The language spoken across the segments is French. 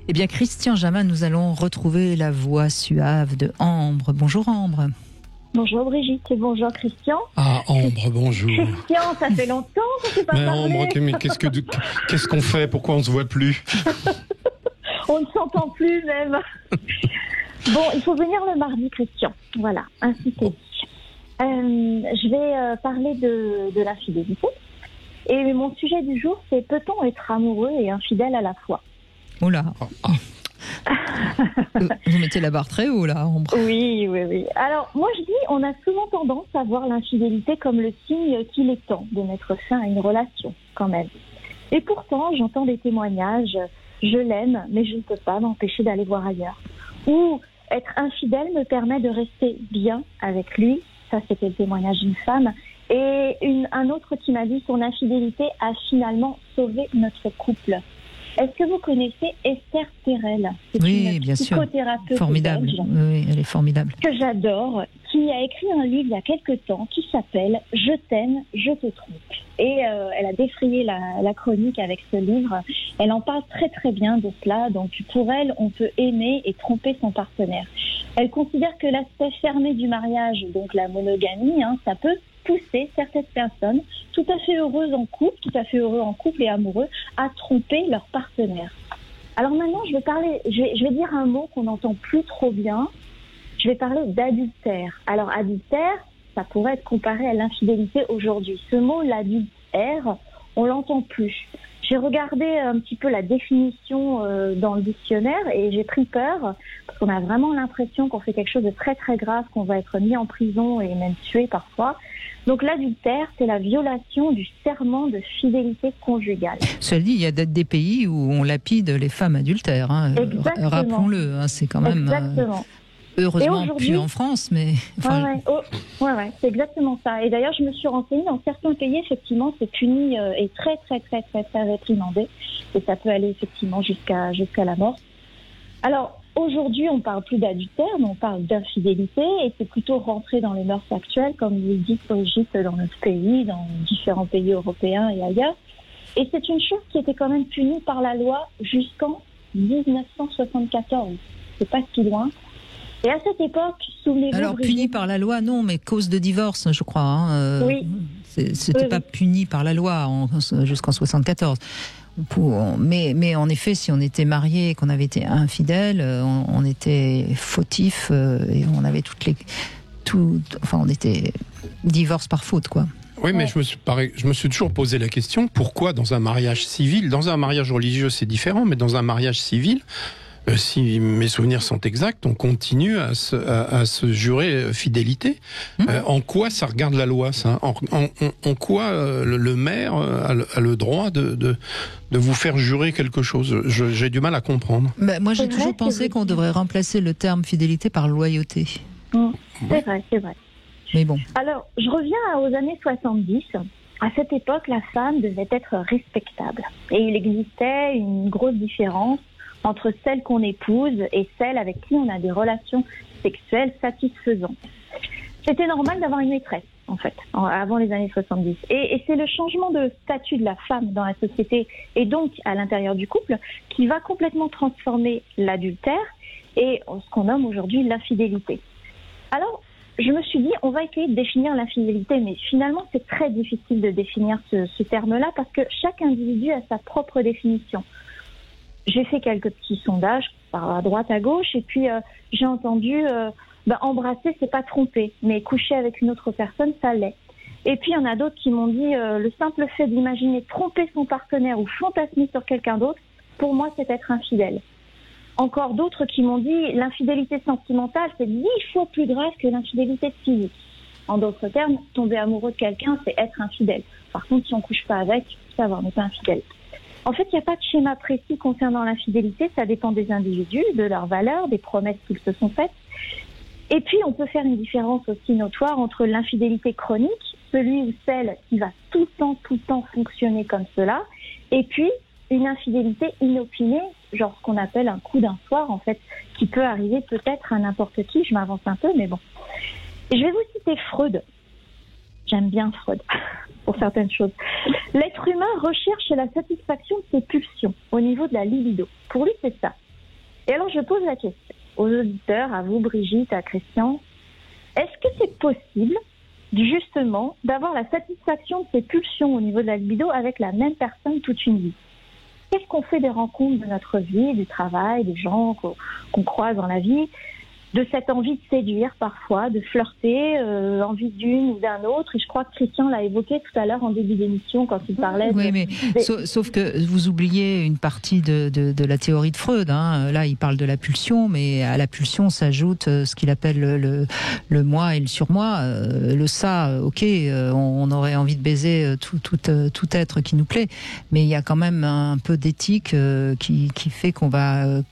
Eh bien, Christian Jamin, nous allons retrouver la voix suave de Ambre. Bonjour Ambre. Bonjour Brigitte et bonjour Christian. Ah, Ambre, bonjour. Christian, ça fait longtemps qu'on ne s'est pas parlé. Ambre, mais qu'est-ce qu'on fait? Pourquoi on ne se voit plus? On ne s'entend plus même. Bon, il faut venir le mardi, Christian. Voilà, ainsi c'est dit. Je vais parler de l'infidélité. Et mon sujet du jour, c'est peut-on être amoureux et infidèle à la fois? Oh là. Vous mettez la barre très haut là, Ambre. Oui. Alors, moi je dis, on a souvent tendance à voir l'infidélité comme le signe qu'il est temps de mettre fin à une relation, quand même. Et pourtant, j'entends des témoignages, je l'aime, mais je ne peux pas m'empêcher d'aller voir ailleurs. Ou être infidèle me permet de rester bien avec lui. Ça, c'était le témoignage d'une femme. Et un autre qui m'a dit son infidélité a finalement sauvé notre couple. Est-ce que vous connaissez Esther Perel? C'est oui, une bien sûr. Psychothérapeute formidable. belge, oui, elle est formidable. que j'adore, qui a écrit un livre il y a quelque temps qui s'appelle « Je t'aime, je te trompe ». Et elle a défrayé la chronique avec ce livre. Elle en parle très très bien de cela. Donc pour elle, on peut aimer et tromper son partenaire. Elle considère que l'aspect fermé du mariage, donc la monogamie, ça peut pousser certaines personnes tout à fait heureux en couple et amoureux à tromper leur partenaire. Alors maintenant, je vais dire un mot qu'on n'entend plus trop bien. Je vais parler d'adultère. Alors adultère, ça pourrait être comparé à l'infidélité aujourd'hui. Ce mot, l'adultère, on l'entend plus. J'ai regardé un petit peu la définition dans le dictionnaire et j'ai pris peur parce qu'on a vraiment l'impression qu'on fait quelque chose de très très grave, qu'on va être mis en prison et même tué parfois. Donc l'adultère, c'est la violation du serment de fidélité conjugale. Cela dit, il y a des pays où on lapide les femmes adultères. Exactement. Rappelons-le, c'est quand même... Exactement. Heureusement plus en France, mais... Ouais, c'est exactement ça. Et d'ailleurs, je me suis renseignée, dans certains pays, effectivement, c'est puni et très, très, très, très, très réprimandé. Et ça peut aller, effectivement, jusqu'à la mort. Alors, aujourd'hui, on ne parle plus d'adultère, mais on parle d'infidélité. Et c'est plutôt rentré dans les mœurs actuelles, comme vous le dites, Brigitte, dans notre pays, dans différents pays européens et ailleurs. Et c'est une chose qui était quand même punie par la loi jusqu'en 1974. C'est pas si loin. Et à cette époque, souvenez-vous... Alors, puni par la loi, non, mais cause de divorce, je crois. Oui. C'était pas puni par la loi jusqu'en 74. Mais en effet, si on était marié et qu'on avait été infidèle, on était fautif et on avait on était divorce par faute, quoi. Oui, mais je me suis toujours posé la question, pourquoi dans un mariage civil, dans un mariage religieux c'est différent, mais dans un mariage civil... si mes souvenirs sont exacts, on continue à se jurer fidélité. En quoi ça regarde la loi, ça? En quoi le maire a le droit de vous faire jurer quelque chose? J'ai du mal à comprendre. Moi, j'ai toujours pensé qu'on devrait remplacer le terme fidélité par loyauté. C'est vrai. Mais bon. Alors, je reviens aux années 70. À cette époque, la femme devait être respectable. Et il existait une grosse différence entre celle qu'on épouse et celle avec qui on a des relations sexuelles satisfaisantes. C'était normal d'avoir une maîtresse, en fait, avant les années 70. Et c'est le changement de statut de la femme dans la société et donc à l'intérieur du couple qui va complètement transformer l'adultère et ce qu'on nomme aujourd'hui l'infidélité. Alors, je me suis dit, on va essayer de définir l'infidélité, mais finalement, c'est très difficile de définir ce terme-là parce que chaque individu a sa propre définition. J'ai fait quelques petits sondages à droite, à gauche, et puis j'ai entendu embrasser, c'est pas tromper, mais coucher avec une autre personne, ça l'est. Et puis il y en a d'autres qui m'ont dit le simple fait d'imaginer tromper son partenaire ou fantasmer sur quelqu'un d'autre, pour moi, c'est être infidèle. Encore d'autres qui m'ont dit l'infidélité sentimentale, c'est 10 fois plus grave que l'infidélité physique. En d'autres termes, tomber amoureux de quelqu'un, c'est être infidèle. Par contre, si on couche pas avec, ça va, on n'est pas infidèle. En fait, il n'y a pas de schéma précis concernant l'infidélité, ça dépend des individus, de leurs valeurs, des promesses qu'ils se sont faites. Et puis, on peut faire une différence aussi notoire entre l'infidélité chronique, celui ou celle qui va tout le temps fonctionner comme cela, et puis une infidélité inopinée, genre ce qu'on appelle un coup d'un soir, en fait, qui peut arriver peut-être à n'importe qui, je m'avance un peu, mais bon. Et je vais vous citer Freud. J'aime bien Freud, pour certaines choses. L'être humain recherche la satisfaction de ses pulsions au niveau de la libido. Pour lui, c'est ça. Et alors, je pose la question aux auditeurs, à vous, Brigitte, à Christian. Est-ce que c'est possible, justement, d'avoir la satisfaction de ses pulsions au niveau de la libido avec la même personne toute une vie? Qu'est-ce qu'on fait des rencontres de notre vie, du travail, des gens qu'on croise dans la vie, de cette envie de séduire parfois, de flirter, envie d'une ou d'un autre. Et je crois que Christian l'a évoqué tout à l'heure en début d'émission quand il parlait. Oui, mais sauf que vous oubliez une partie de la théorie de Freud. Hein. Là, il parle de la pulsion, mais à la pulsion s'ajoute ce qu'il appelle le moi et le surmoi. Le ça, ok, on aurait envie de baiser tout être qui nous plaît, mais il y a quand même un peu d'éthique qui fait qu'on va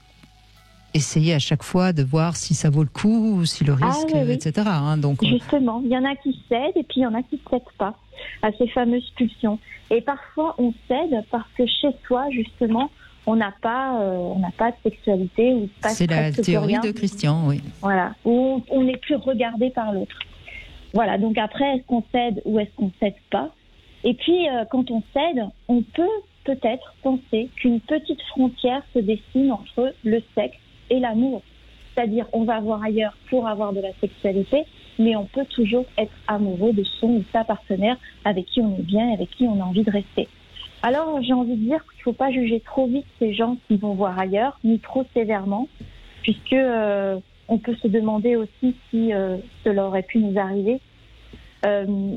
essayer à chaque fois de voir si ça vaut le coup, ou si le risque, oui. etc. Hein, donc, justement, il y en a qui cèdent et puis il y en a qui ne cèdent pas à ces fameuses pulsions. Et parfois, on cède parce que chez soi, justement, on n'a pas de sexualité. Ou pas. C'est la théorie de Christian, oui. Voilà, où on n'est plus regardé par l'autre. Voilà, donc après, est-ce qu'on cède ou est-ce qu'on ne cède pas? Et puis, quand on cède, on peut peut-être penser qu'une petite frontière se dessine entre le sexe et l'amour. C'est-à-dire, on va voir ailleurs pour avoir de la sexualité, mais on peut toujours être amoureux de son ou sa partenaire avec qui on est bien, avec qui on a envie de rester. Alors, j'ai envie de dire qu'il ne faut pas juger trop vite ces gens qui vont voir ailleurs, ni trop sévèrement, puisque on peut se demander aussi si cela aurait pu nous arriver.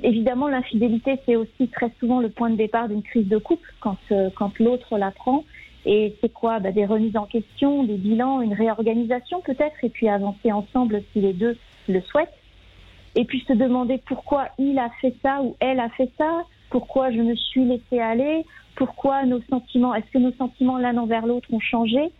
Évidemment, l'infidélité, c'est aussi très souvent le point de départ d'une crise de couple, quand l'autre l'apprend. Et c'est quoi? Des remises en question, des bilans, une réorganisation peut-être, et puis avancer ensemble si les deux le souhaitent. Et puis se demander pourquoi il a fait ça ou elle a fait ça, pourquoi je me suis laissée aller, pourquoi est-ce que nos sentiments l'un envers l'autre ont changé?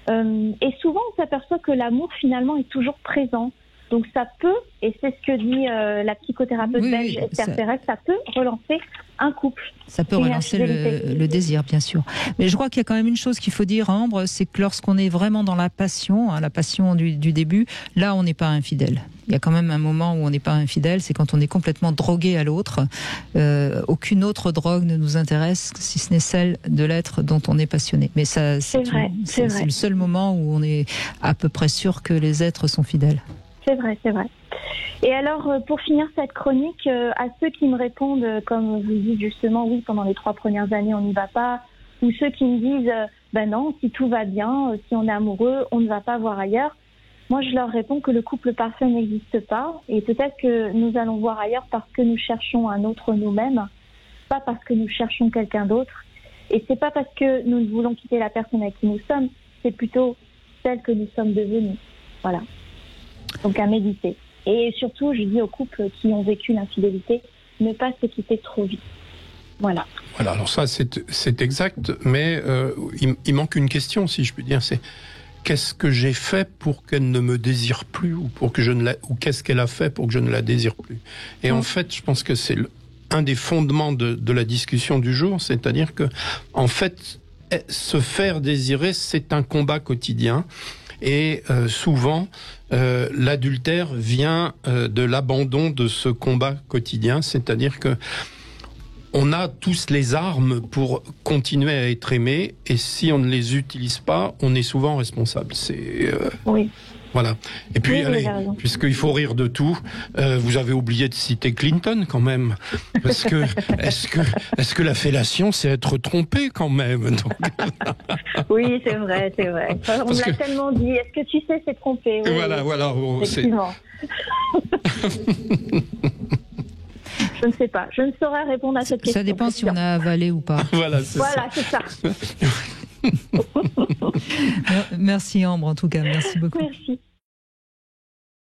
Et souvent on s'aperçoit que l'amour finalement est toujours présent. Donc ça peut, et c'est ce que dit la psychothérapeute belge Esther Perez, ça peut relancer un couple. Ça peut relancer le désir, bien sûr. Mais je crois qu'il y a quand même une chose qu'il faut dire, Ambre, c'est que lorsqu'on est vraiment dans la passion du début, là on n'est pas infidèle. Il y a quand même un moment où on n'est pas infidèle, c'est quand on est complètement drogué à l'autre. Aucune autre drogue ne nous intéresse, si ce n'est celle de l'être dont on est passionné. Mais ça, c'est le seul moment où on est à peu près sûr que les êtres sont fidèles. C'est vrai, c'est vrai. Et alors, pour finir cette chronique, à ceux qui me répondent, comme vous dites justement, oui, pendant les 3 premières années, on n'y va pas, ou ceux qui me disent, non, si tout va bien, si on est amoureux, on ne va pas voir ailleurs. Moi, je leur réponds que le couple parfait n'existe pas, et peut-être que nous allons voir ailleurs parce que nous cherchons un autre nous-mêmes, pas parce que nous cherchons quelqu'un d'autre. Et c'est pas parce que nous voulons quitter la personne avec qui nous sommes, c'est plutôt celle que nous sommes devenus. Voilà. Donc à méditer. Et surtout, je dis aux couples qui ont vécu l'infidélité, ne pas se quitter trop vite. Voilà. Voilà, alors ça c'est exact, mais il manque une question, si je puis dire, c'est qu'est-ce que j'ai fait pour qu'elle ne me désire plus, ou qu'est-ce qu'elle a fait pour que je ne la désire plus. Et en fait, je pense que c'est un des fondements de la discussion du jour, c'est-à-dire que en fait, se faire désirer, c'est un combat quotidien. Et souvent, l'adultère vient de l'abandon de ce combat quotidien, c'est-à-dire que on a tous les armes pour continuer à être aimé, et si on ne les utilise pas, on est souvent responsable. Oui. Voilà. Et puis, oui, allez, puisqu'il faut rire de tout, vous avez oublié de citer Clinton quand même. Parce que, est-ce que la fellation, c'est être trompé quand même? Donc... Oui, c'est vrai, c'est vrai. On me l'a tellement dit. Est-ce que tu sais, c'est trompé? Oui, voilà. Bon, effectivement. Je ne sais pas. Je ne saurais répondre à cette question. Ça dépend si on a avalé ou pas. Voilà, c'est ça. Merci Ambre, en tout cas. Merci beaucoup. Merci.